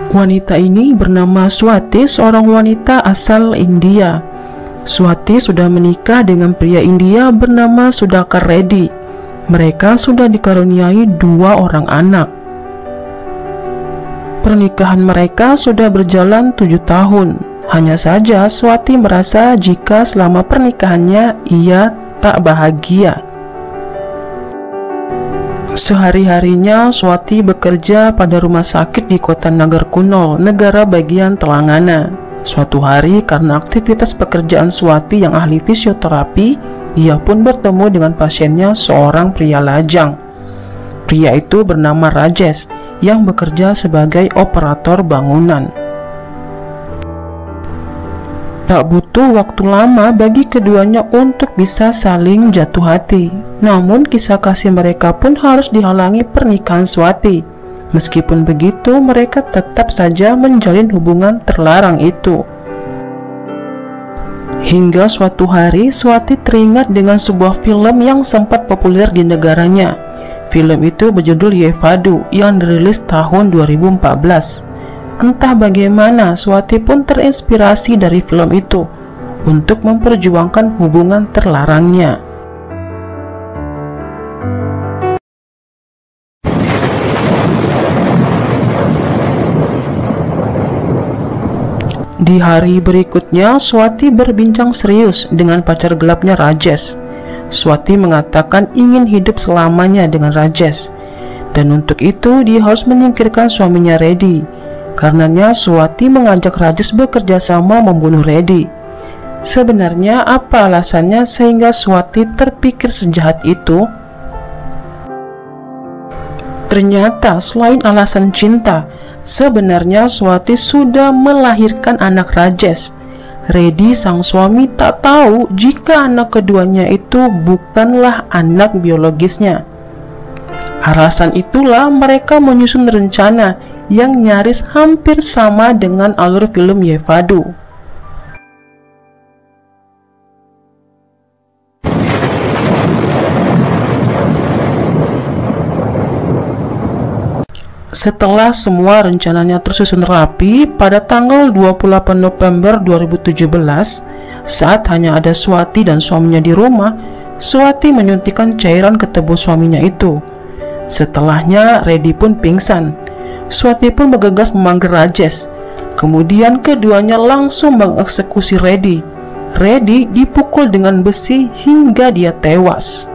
Wanita ini bernama Swati, seorang wanita asal India. Swati sudah menikah dengan pria India bernama Sudhakar Reddy. Mereka sudah dikaruniai 2 orang anak. Pernikahan mereka sudah berjalan 7 tahun. Hanya saja Swati merasa jika selama pernikahannya ia tak bahagia. Sehari-harinya Swati bekerja pada rumah sakit di kota Nagarkuno, negara bagian Telangana. Suatu hari karena aktivitas pekerjaan Swati yang ahli fisioterapi, ia pun bertemu dengan pasiennya, seorang pria lajang. Pria itu bernama Rajesh yang bekerja sebagai operator bangunan. Tak butuh waktu lama bagi keduanya untuk bisa saling jatuh hati. Namun kisah kasih mereka pun harus dihalangi pernikahan Swati. Meskipun begitu, mereka tetap saja menjalin hubungan terlarang itu. Hingga suatu hari, Swati teringat dengan sebuah film yang sempat populer di negaranya. Film itu berjudul Yevado yang dirilis tahun 2014. Entah bagaimana, Swati pun terinspirasi dari film itu untuk memperjuangkan hubungan terlarangnya. Di hari berikutnya, Swati berbincang serius dengan pacar gelapnya Rajesh. Swati mengatakan ingin hidup selamanya dengan Rajesh, dan untuk itu dia harus menyingkirkan suaminya Reddy. Karenanya Swati mengajak Rajesh bekerja sama membunuh Reddy. Sebenarnya apa alasannya sehingga Swati terpikir sejahat itu? Ternyata selain alasan cinta, sebenarnya Swati sudah melahirkan anak Rajesh. Reddy sang suami tak tahu jika anak keduanya itu bukanlah anak biologisnya. Alasan itulah mereka menyusun rencana yang nyaris hampir sama dengan alur film Yevado. Setelah semua rencananya tersusun rapi, pada tanggal 28 November 2017, saat hanya ada Swati dan suaminya di rumah, Swati menyuntikkan cairan ke tubuh suaminya itu. Setelahnya, Reddy pun pingsan. Swati pun bergegas memanggil Rajesh. Kemudian keduanya langsung mengeksekusi Reddy. Reddy dipukul dengan besi hingga dia tewas.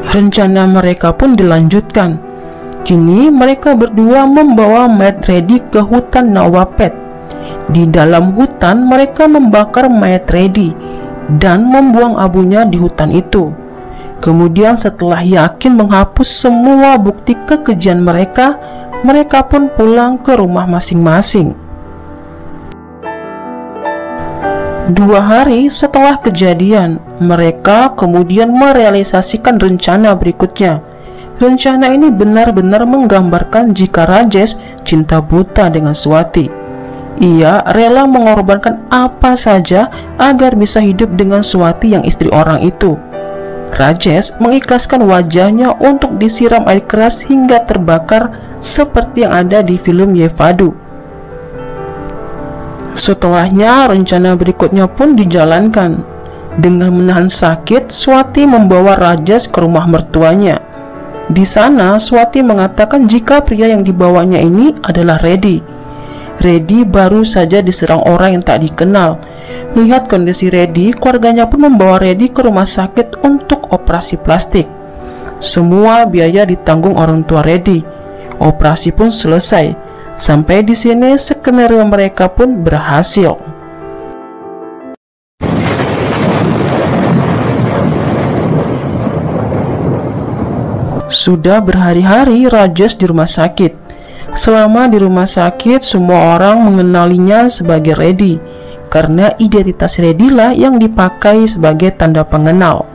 Rencana mereka pun dilanjutkan. Kini mereka berdua membawa mayat Reddy ke hutan Nawapet. Di dalam hutan mereka membakar mayat Reddy dan membuang abunya di hutan itu. Kemudian setelah yakin menghapus semua bukti kekejian mereka, mereka pun pulang ke rumah masing-masing. 2 hari setelah kejadian, mereka kemudian merealisasikan rencana berikutnya. Rencana ini benar-benar menggambarkan jika Rajesh cinta buta dengan Swati. Ia rela mengorbankan apa saja agar bisa hidup dengan Swati yang istri orang itu. Rajesh mengikhlaskan wajahnya untuk disiram air keras hingga terbakar seperti yang ada di film Yevado. Setelahnya, rencana berikutnya pun dijalankan. Dengan menahan sakit, Swati membawa Rajesh ke rumah mertuanya. Di sana, Swati mengatakan jika pria yang dibawanya ini adalah Reddy. Reddy baru saja diserang orang yang tak dikenal. Melihat kondisi Reddy, keluarganya pun membawa Reddy ke rumah sakit untuk operasi plastik. Semua biaya ditanggung orang tua Reddy. Operasi pun selesai. Sampai di sini skenario mereka pun berhasil. Sudah berhari-hari Rajesh di rumah sakit. Selama di rumah sakit, semua orang mengenalinya sebagai Reddy, karena identitas Reddy lah yang dipakai sebagai tanda pengenal.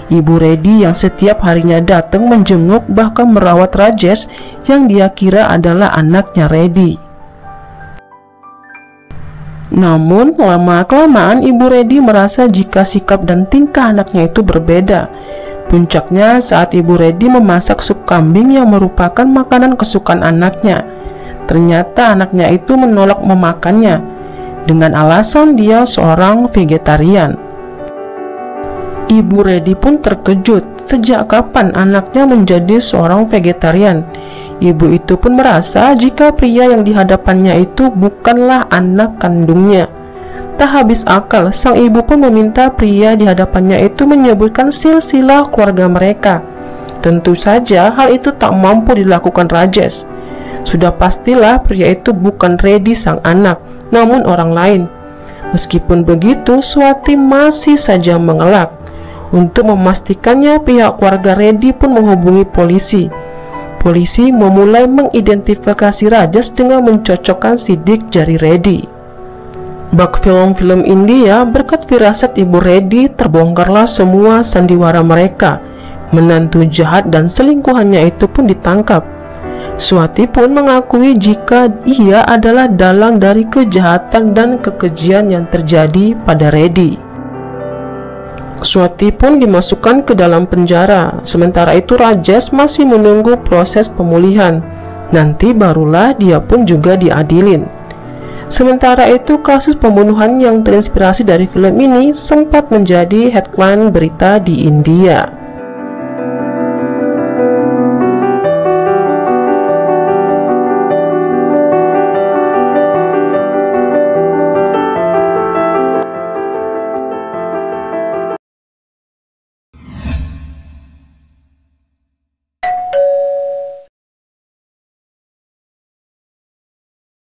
Ibu Reddy yang setiap harinya datang menjenguk bahkan merawat Rajesh yang dia kira adalah anaknya Reddy. Namun lama-kelamaan Ibu Reddy merasa jika sikap dan tingkah anaknya itu berbeda. Puncaknya saat Ibu Reddy memasak sup kambing yang merupakan makanan kesukaan anaknya. Ternyata anaknya itu menolak memakannya dengan alasan dia seorang vegetarian. Ibu Reddy pun terkejut, sejak kapan anaknya menjadi seorang vegetarian. Ibu itu pun merasa jika pria yang dihadapannya itu bukanlah anak kandungnya. Tak habis akal, sang ibu pun meminta pria di hadapannya itu menyebutkan silsilah keluarga mereka. Tentu saja hal itu tak mampu dilakukan Rajesh. Sudah pastilah pria itu bukan Reddy sang anak, namun orang lain. Meskipun begitu, Swati masih saja mengelak. Untuk memastikannya, pihak keluarga Reddy pun menghubungi polisi. Polisi memulai mengidentifikasi Rajesh dengan mencocokkan sidik jari Reddy. Bak film-film India, berkat firasat Ibu Reddy, terbongkarlah semua sandiwara mereka. Menantu jahat dan selingkuhannya itu pun ditangkap. Swati pun mengakui jika ia adalah dalang dari kejahatan dan kekejian yang terjadi pada Reddy. Swati pun dimasukkan ke dalam penjara. Sementara itu Rajesh masih menunggu proses pemulihan. Nanti barulah dia pun juga diadilin. Sementara itu kasus pembunuhan yang terinspirasi dari film ini sempat menjadi headline berita di India.